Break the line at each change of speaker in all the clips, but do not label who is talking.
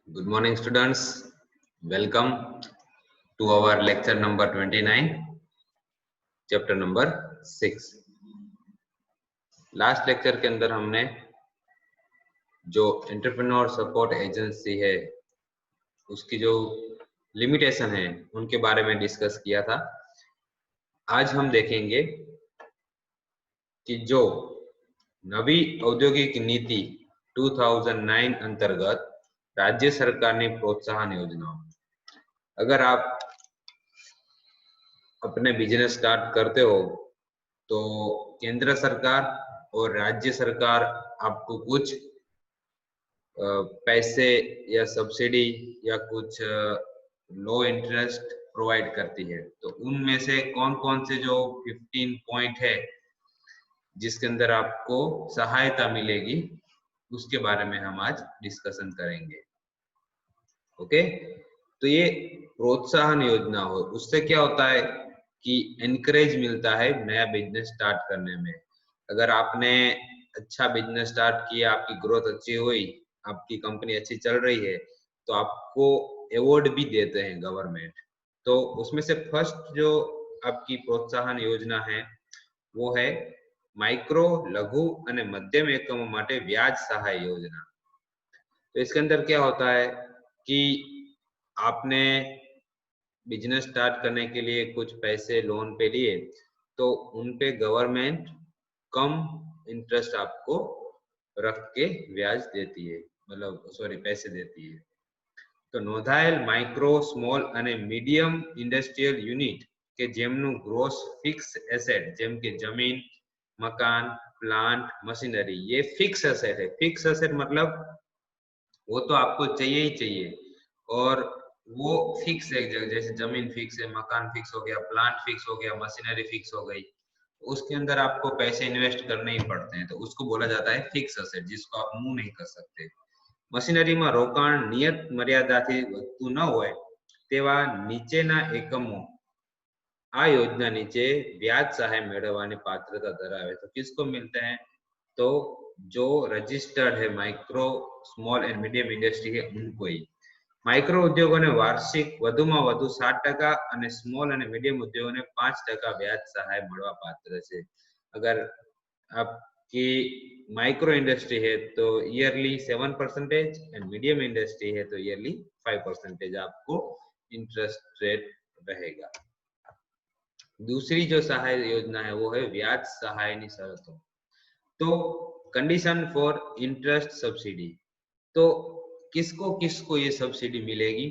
Good morning, students. Welcome to our lecture number 29, chapter number 6. Last lecture के अंदर हमने जो एंटरप्रेन्योर सपोर्ट एजेंसी है उसकी जो लिमिटेशन है उनके बारे में डिस्कस किया था। आज हम देखेंगे कि जो नवी औद्योगिक नीति 2009 अंतर्गत राज्य सरकार ने प्रोत्साहन योजना, अगर आप अपने बिजनेस स्टार्ट करते हो तो केंद्र सरकार और राज्य सरकार आपको कुछ पैसे या सब्सिडी या कुछ लो इंटरेस्ट प्रोवाइड करती है। तो उनमें से कौन कौन से जो 15 पॉइंट है जिसके अंदर आपको सहायता मिलेगी उसके बारे में हम आज डिस्कशन करेंगे। ओके, तो ये प्रोत्साहन योजना हो उससे क्या होता है कि एनकरेज मिलता है नया बिजनेस स्टार्ट करने में। अगर आपने अच्छा बिजनेस स्टार्ट किया, आपकी ग्रोथ अच्छी हुई, आपकी कंपनी अच्छी चल रही है, तो आपको अवार्ड भी देते हैं गवर्नमेंट। तो उसमें से फर्स्ट जो आपकी प्रोत्साहन योजना है वो है माइक्रो लघु અને મધ્યમ એકમો માટે વ્યાજ સહાય યોજના। तो इसके अंदर क्या होता है कि आपने बिजनेस स्टार्ट करने के लिए कुछ पैसे लोन पे लिए, तो उन पे गवर्नमेंट कम इंटरेस्ट आपको रख के ब्याज देती है, मतलब सॉरी पैसे देती है। तो नोंधाયેલ माइक्रो स्मॉल અને मीडियम इंडस्ट्रियल यूनिट के જેમનું ग्रोस फिक्स एसेट જેમ કે जमीन, मकान, प्लांट, मशीनरी, ये फिक्स एसेट है। फिक्स एसेट मतलब वो तो आपको चाहिए ही चाहिए, और वो फिक्स है। जैसे जमीन फिक्स है, मकान फिक्स हो गया, प्लांट फिक्स हो गया, मशीनरी फिक्स हो गई, उसके अंदर आपको पैसे इन्वेस्ट करने ही पड़ते हैं, तो उसको बोला जाता है फिक्स एसेट, जिसको आप मूव नहीं कर सकते। मशीनरी में रोकाण नियत मर्यादाथी વધતું ન હોય તેવા નીચેના એકમો આ યોजना नीचे ब्याज सहाय મેળવવાની पात्रता ધરાવે। तो किसको मिलते हैं? तो जो रजिस्टर्ड है micro small and medium industry है उनको ही। माइक्रो उद्योगों ने वार्षिक વધુમાં વધુ 7% અને स्मॉल અને मीडियम उद्योगों ने 5% ब्याज सहाय મળવા पात्र છે। अगर आपकी माइक्रो इंडस्ट्री है तो ईयरली 7% एंड मीडियम इंडस्ट्री है तो ईयरली 5% आपको इंटरेस्ट रेट रहेगा। दूसरी जो सहाय योजना है वो है ब्याज सहायनी शर्तों। तो कंडीशन फॉर इंटरेस्ट सब्सिडी, तो किसको किसको ये सब्सिडी मिलेगी?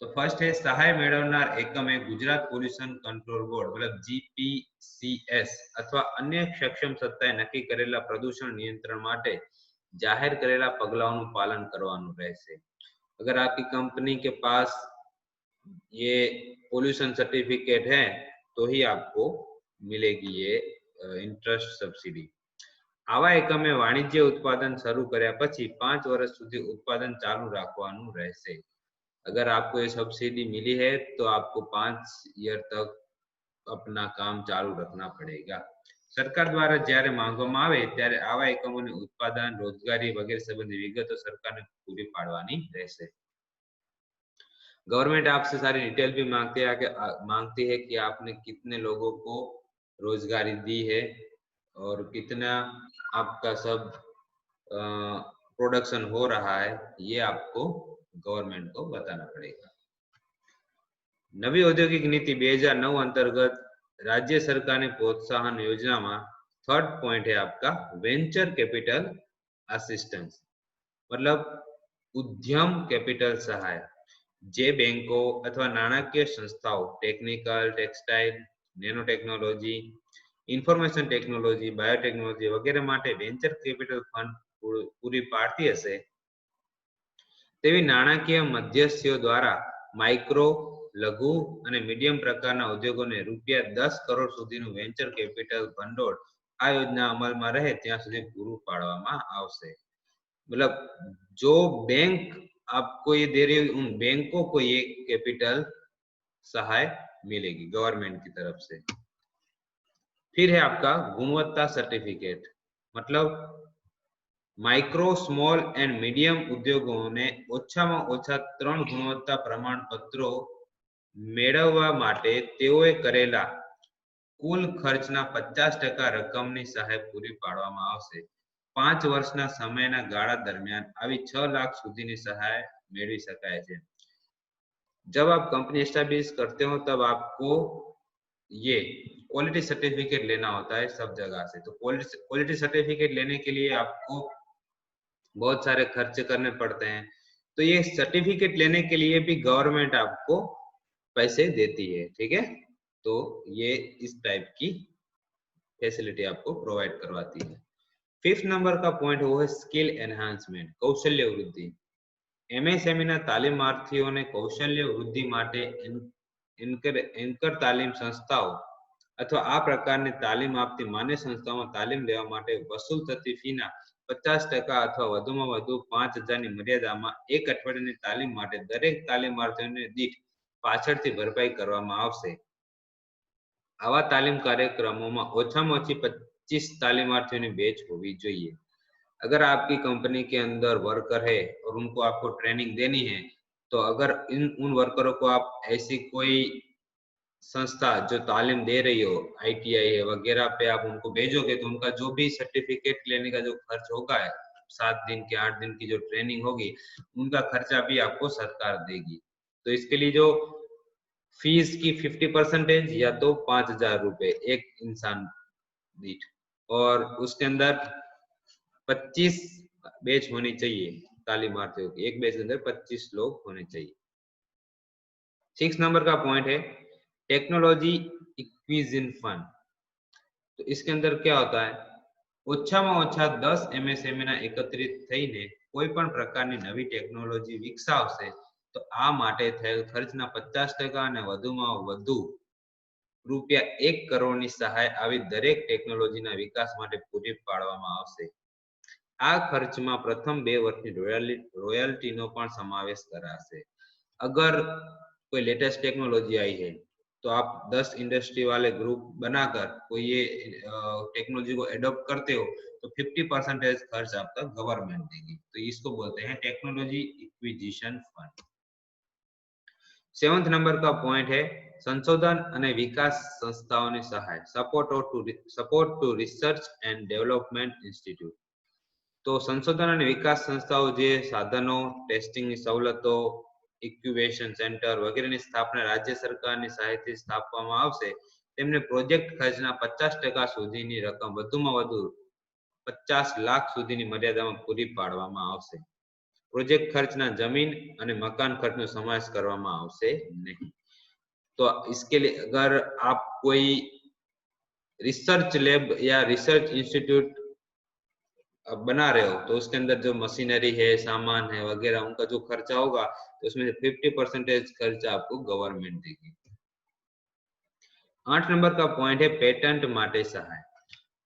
तो फर्स्ट है सहाय મેળવનાર એકમે ગુજરાત પોલ્યુશન કંટ્રોલ બોર્ડ मतलब જીપીસીએસ અથવા અન્ય સક્ષમ સત્તાએ નક્કી કરેલા પ્રદૂષણ નિયંત્રણ માટે જાહેર કરેલા પગલાઓનું પાલન કરવાનું રહેશે। अगर आपकी कंपनी के पास ये पोल्यूशन सर्टिफिकेट है तो ही आपको मिलेगी ये इंटरेस्ट सब्सिडी। आवा एकमे वाणिज्य उत्पादन शुरू કર્યા પછી 5 વર્ષ સુધી उत्पादन चालू રાખવાનું રહેશે। अगर आपको ये सब्सिडी मिली है तो आपको 5 ईयर तक अपना काम चालू रखना पड़ेगा। सरकार द्वारा જ્યારે માંગવામાં આવે ત્યારે આવા એકમોને ઉત્પાદન, રોજગારી વગેરે સંબંધી વિગતો સરકારને પૂરી પાડવાની રહેશે। गवर्नमेंट आपसे सारी डिटेल भी मांगती है कि आपने कितने लोगों को रोजगारी दी है और कितना आपका सब प्रोडक्शन हो रहा है, ये आपको गवर्नमेंट को बताना पड़ेगा। नवी औद्योगिक नीति 2009 अंतर्गत राज्य सरकार ने प्रोत्साहन योजना में थर्ड पॉइंट है आपका वेंचर कैपिटल असिस्टेंस, मतलब उद्यम कैपिटल सहाय। जे बैंकों अथवा नाણાકીય संस्थाओं टेक्निकल, टेक्सटाइल, नेनो टेक्नोलॉजी, इन्फॉर्मेशन टेक्नोलॉजी, बायोटेक्नोलॉजी वगैरह माटे वेंचर कैपिटल फंड पूरी पाड़ती हशे तेवी नाણાકીય મધ્યસ્થીઓ द्वारा माइक्रो, लघु અને मीडियम प्रकारना उद्योगोने ₹10 करोड़ सुधीનું वेंचर कैपिटल भंडोळ आ योजना अमलમાં રહે ત્યાં સુધી પૂરું પાડવામાં આવશે। मतलब जो बैंक आपको ये दे रही है उन बैंकों को ये कैपिटल सहाय मिलेगी गवर्नमेंट की तरफ से। फिर है आपका गुणवत्ता सर्टिफिकेट, मतलब માઇક્રો, સ્મોલ એન્ડ મીડિયમ ઉદ્યોગોને ઓછામાં ઓછા 3 ગુણવત્તા પ્રમાણપત્રો મેળવવા માટે તેઓએ કરેલા કુલ ખર્ચના 50% રકમની સહાય પૂરી પાડવામાં આવશે. 5 વર્ષના સમયના ગાળા દરમિયાન આવી 6 લાખ સુધીની સહાય મેળવી શકાય છે. जब आप कंपनी एस्टैब्लिश करते हो तब आपको ये क्वालिटी सर्टिफिकेट लेना होता है सब जगह से. तो क्वालिटी सर्टिफिकेट लेने के लिए आपको बहुत सारे खर्चे करने पड़ते हैं. तो ये सर्टिफिकेट लेने के लिए भी गवर्नमेंट आपको पैसे देती है. ठीक है, तो ये इस टाइप की फैसिलिटी आपको प्रोवाइड करवाती है. 5th नंबर का पॉइंट वो है स्किल एनहांसमेंट, कौशल्य वृद्धि. एमएसएमई तालीमार्थीओने कौशल्य वृद्धि माटे एंकर तालीम संस्थाओं अथवा आ प्रकारनी तालीम आपती मान्य संस्थाओं तालीम लेवा माटे वसूल थती फीना 50% अथवा वधुमां वधु 5000 ની મર્યાદામાં એક અઠવાડિયાની તાલીમ માટે દરેક તાલીમાર્થીઓને દીઠ પાછળથી ભરપાઈ કરવામાં આવશે. આવા તાલીમ કાર્યક્રમોમાં ઓછામાં ઓછી 25 તાલીમાર્થીઓની બેચ હોવી જોઈએ. अगर आपकी कंपनी के अंदर वर्कर है और उनको आपको ट्रेनिंग देनी है, तो अगर उन वर्करों को आप ऐसी कोई संस्था जो तालीम दे रही हो, आईटीआई है वगैरह पे आप उनको भेजोगे, तो उनका जो भी सर्टिफिकेट लेने का जो खर्च होगा है, 7 दिन के 8 दिन की जो ट्रेनिंग होगी, उनका खर्चा भी आपको सरकार देगी. तो इसके लिए जो फीस की 50% या तो 5,000 रुपए एक इंसान दीठ, और उसके अंदर 25 बैच होनी चाहिए तालीमार्थियों की. एक बैच के अंदर 25 लोग होने चाहिए. 6 नंबर का पॉइंट है टेक्नोलॉजी इक्विजिशन फंड. तो इसके अंदर क्या होता है, ઓછામાં ઓછા 10 એમએસએમઈ એકત્રિત થઈને કોઈ પણ પ્રકારની નવી ટેકનોલોજી વિકસાવશે તો આ માટે થયેલ ખર્ચના 50% અને વધુમાં વધુ રૂપિયા 1 કરોડની સહાય આવી દરેક ટેકનોલોજીના વિકાસ માટે પૂરી પાડવામાં આવશે. આ ખર્ચમાં પ્રથમ 2 વર્ષની રોયલ્ટીનો પણ સમાવેશ કરાશે. अगर कोई लेटेस्ट टेक्नोलॉजी आई है तो आप 10 इंडस्ट्री वाले ग्रुप बनाकर कोई ये टेक्नोलॉजी को एडॉप्ट करते हो तो 50% खर्च आपका गवर्नमेंट देगी. तो इसको बोलते हैं technology acquisition fund. 7th number का पॉइंट है संशोधन અને વિકાસ સંસ્થાઓની સહાય, support two research and development institute. તો સંશોધન અને વિકાસ સંસ્થાઓ જે સાધનો, ટેસ્ટિંગની સવલતો, ઇક્યુબેશન સેન્ટર વગેરેની સ્થાપના રાજ્ય સરકારની સહાયથી સ્થાપવામાં આવશે, તેમને પ્રોજેક્ટ ખર્ચના 50% સુધીની રકમ વધુમાં વધુ 50 લાખ સુધીની મર્યાદામાં પૂરી પાડવામાં આવશે. પ્રોજેક્ટ ખર્ચના જમીન અને મકાન ખર્ચનો સમાવેશ કરવામાં આવશે નહીં. तो इसके लिए अगर आप कोई रिसर्च लैब या रिसर्च इंस्टीट्यूट बना रहे हो तो उसके अंदर जो मशीनरी है, सामान है वगैरह, उनका जो खर्चा होगा तो उसमें से 50% खर्चा आपको गवर्नमेंट देगी. 8 नंबर का पॉइंट है पेटेंट माटे सहाय.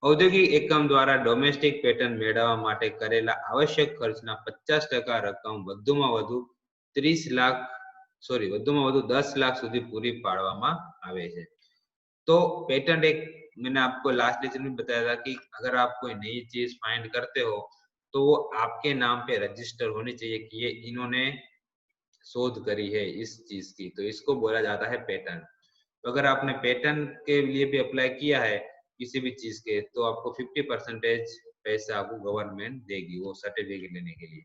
औद्योगिक एकम द्वारा डोमेस्टिक पेटेंट मेळववा माटे करेला आवश्यक खर्चना 50% रकम વધુમાં વધુ 10 लाख સુધી પૂરી પાડવામાં આવે છે. तो पेटेंट एक मैंने आपको लास्ट लेक्चर में बताया था कि अगर आप कोई नई चीज फाइंड करते हो तो वो आपके नाम पे रजिस्टर होनी चाहिए कि ये इन्होंने शोध करी है इस चीज की, तो इसको बोला जाता है पेटेंट. तो अगर आपने पेटेंट के लिए भी अप्लाई किया है किसी भी चीज के तो आपको 50% पैसा आपको गवर्नमेंट देगी वो सर्टिफिकेट लेने के लिए.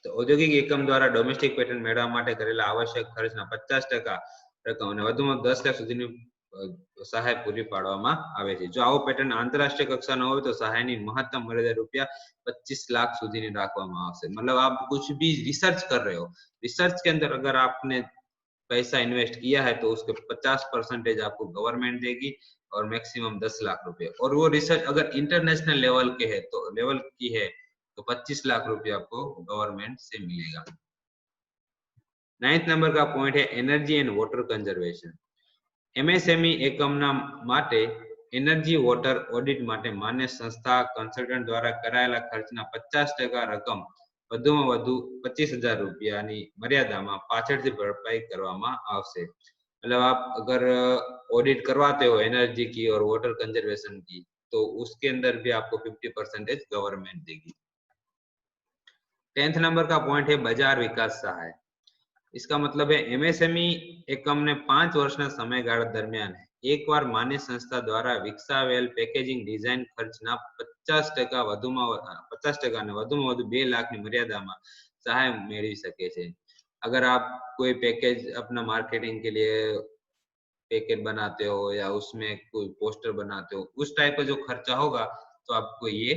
तो औद्योगिक एकम द्वारा डोमेस्टिक पेटेंट મેળવવા માટે કરેલા આવશ્યક ખર્ચના 50% રકમ અને વધુમાં 10 લાખ સુધીની સહાય પૂરી પાડવામાં આવે છે. જો આવો પેટર્ન આંતરરાષ્ટ્રીય કક્ષાનો હોય તો સહાયની મહત્તમ મર્યાદા રૂપિયા 25 लाख સુધીની રાખવામાં આવશે. मतलब आप कुछ भी रिसर्च कर रहे हो, रिसर्च के अंदर अगर आपने पैसा इन्वेस्ट किया है तो उसके 50% आपको गवर्नमेंट देगी और मैक्सिमम 10 लाख रुपए. और वो रिसर्च अगर इंटरनेशनल लेवल के है तो लेवल की है तो 25 लाख रुपए आपको गवर्नमेंट से मिलेगा. 9th नंबर का पॉइंट है energy and water conservation. MSME एकमना माटे एनर्जी वॉटर ऑडिट माटे मान्य संस्था कंसल्टंट द्वारा कराયેલા ખર્ચના 50% રકમ વધુમાં વધુ 25,000 રૂપિયાની મર્યાદામાં પાછળથી ભરપાઈ કરવામાં આવશે. मतलब आप अगर ऑडिट करवाते हो एनर्जी की और वाटर कंजर्वेशन की तो उसके अंदर भी आपको 50% गवर्नमेंट देगी। 10th नंबर का पॉइंट है बजार विकास सहाय। इसका मतलब है એમએસએમઈ એકમને 5 વર્ષના સમયગાળા દરમિયાન એકવાર માન્ય સંસ્થા દ્વારા વિકસાવેલ પેકેજિંગ ડિઝાઇન ખર્ચના 50% વધુમાં 50% અને વધુમાં વધુ 2 લાખની મર્યાદામાં સહાય મેળવી શકે છે। अगर आप कोई पैकेज अपना मार्केटिंग के लिए पैकेट बनाते हो या उसमें कोई पोस्टर बनाते हो, उस टाइप का जो खर्चा होगा तो आपको ये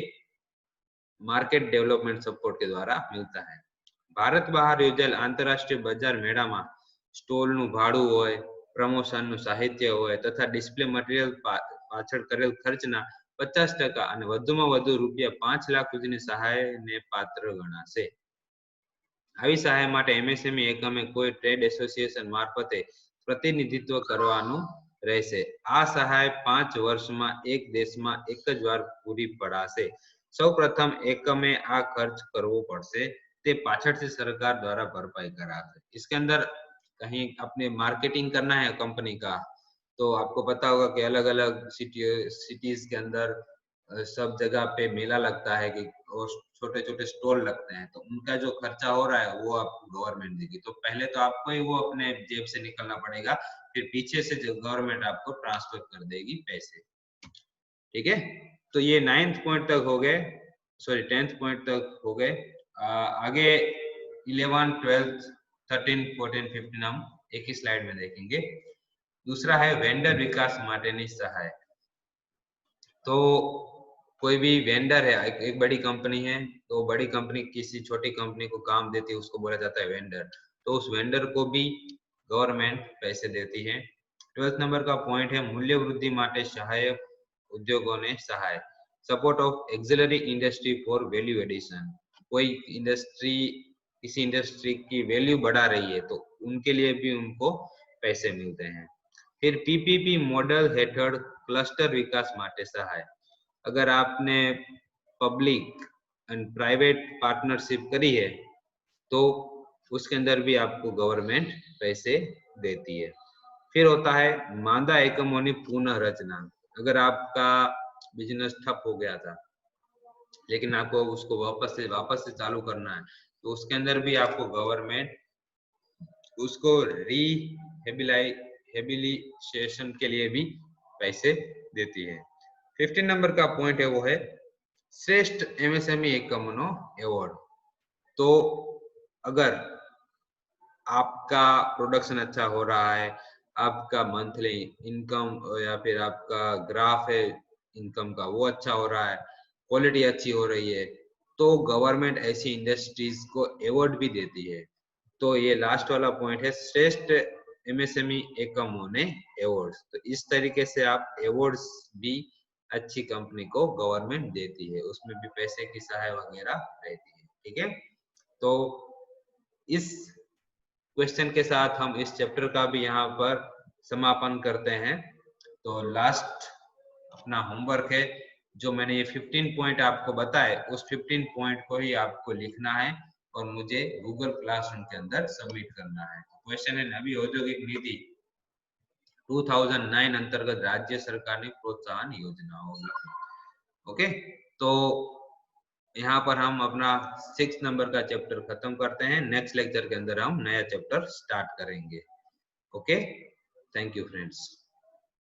मार्केट डेवलपमेंट सपोर्ट के द्वारा मिलता है। भारत बहार योजाયેલ आंतरराष्ट्रीय बजार मेळाમાં સ્ટોલનું ભાડું હોય, પ્રમોશનનું સાહિત્ય હોય તથા ડિસ્પ્લે મટીરીયલ પાછળ કરેલ ખર્ચના 50% અને વધુમાં વધુ રૂપિયા 5 લાખ સુધીની સહાયને પાત્ર ગણાશે। આવી સહાય માટે એમએસએમઈ એકમે કોઈ ટ્રેડ એસોસિએશન મારફતે પ્રતિનિધિત્વ કરવાનું રહેશે। આ સહાય 5 વર્ષમાં એક દેશમાં એક જ વાર પૂરી પડાશે। સૌપ્રથમ એકમે આ ખર્ચ કરવો પડશે, તે પાછળથી सरकार द्वारा भरपाई कराશે। इसके अंदर कहीं अपने मार्केटिंग करना है कंपनी का, तो आपको पता होगा कि अलग अलग सिटीज के अंदर सब जगह पे मेला लगता है कि छोटे छोटे स्टॉल लगते हैं, तो उनका जो खर्चा हो रहा है वो आपको गवर्नमेंट देगी। तो पहले तो आपको ही वो अपने जेब से निकलना पड़ेगा, फिर पीछे से जो गवर्नमेंट आपको ट्रांसफर कर देगी पैसे। ठीक है, तो ये 9th पॉइंट तक हो गए, सॉरी 10th पॉइंट तक हो गए। आगे 11, 12, 13, 14, 15 हम एक ही स्लाइड में देखेंगे। दूसरा है वेंडर विकास माटेनी सहाय। तो कोई भी वेंडर है, एक बड़ी कंपनी है, तो बड़ी कंपनी किसी छोटी कंपनी को काम देती है, उसको बोला जाता है वेंडर। तो उस वेंडर को भी गवर्नमेंट पैसे देती है। 12th नंबर का पॉइंट है मूल्य वृद्धि माटे सहायक उद्योगों ने सहाय, support of auxiliary industry for value addition. कोई इंडस्ट्री किसी इंडस्ट्री की वैल्यू बढ़ा रही है तो उनके लिए भी उनको पैसे मिलते हैं। फिर पीपीपी मॉडल हेठળ क्लस्टर विकास माटे सहाय। अगर आपने पब्लिक एंड प्राइवेट पार्टनरशिप करी है तो उसके अंदर भी आपको गवर्नमेंट पैसे देती है। फिर होता है मांदा एकमोनी पुनः रचना। अगर आपका बिजनेस ठप हो गया था लेकिन आपको उसको वापस से चालू करना है, तो उसके अंदर भी आपको गवर्नमेंट उसको रिहेबिलिटेशन के लिए भी पैसे देती है। 15 नंबर का पॉइंट है वो है श्रेष्ठ एमएसएमई एकमनो एवॉर्ड। तो अगर आपका प्रोडक्शन अच्छा हो रहा है, आपका मंथली इनकम या फिर आपका ग्राफ है इनकम का वो अच्छा हो रहा है, क्वालिटी अच्छी हो रही है, तो गवर्नमेंट ऐसी इंडस्ट्रीज को अवार्ड भी देती है। तो ये लास्ट वाला पॉइंट है श्रेष्ठ एमएसएमई एकमों ने अवार्ड्स। तो इस तरीके से आप अवार्ड्स भी अच्छी कंपनी को गवर्नमेंट देती है, उसमें भी पैसे की सहाय वगैरह रहती है। ठीक है, तो इस क्वेश्चन के साथ हम इस चैप्टर का भी यहाँ पर समापन करते हैं। तो लास्ट अपना होमवर्क है, जो मैंने ये 15 पॉइंट आपको बताए, उस 15 पॉइंट को ही आपको लिखना है और मुझे गूगल क्लासरूम के अंदर सबमिट करना है। क्वेश्चन है नवी औद्योगिक नीति 2009 अंतर्गत राज्य सरकार ने प्रोत्साहन योजनाओं। ओके, तो यहाँ पर हम अपना 6 नंबर का चैप्टर खत्म करते हैं। नेक्स्ट लेक्चर के अंदर हम नया चैप्टर स्टार्ट करेंगे। Okay, thank you friends.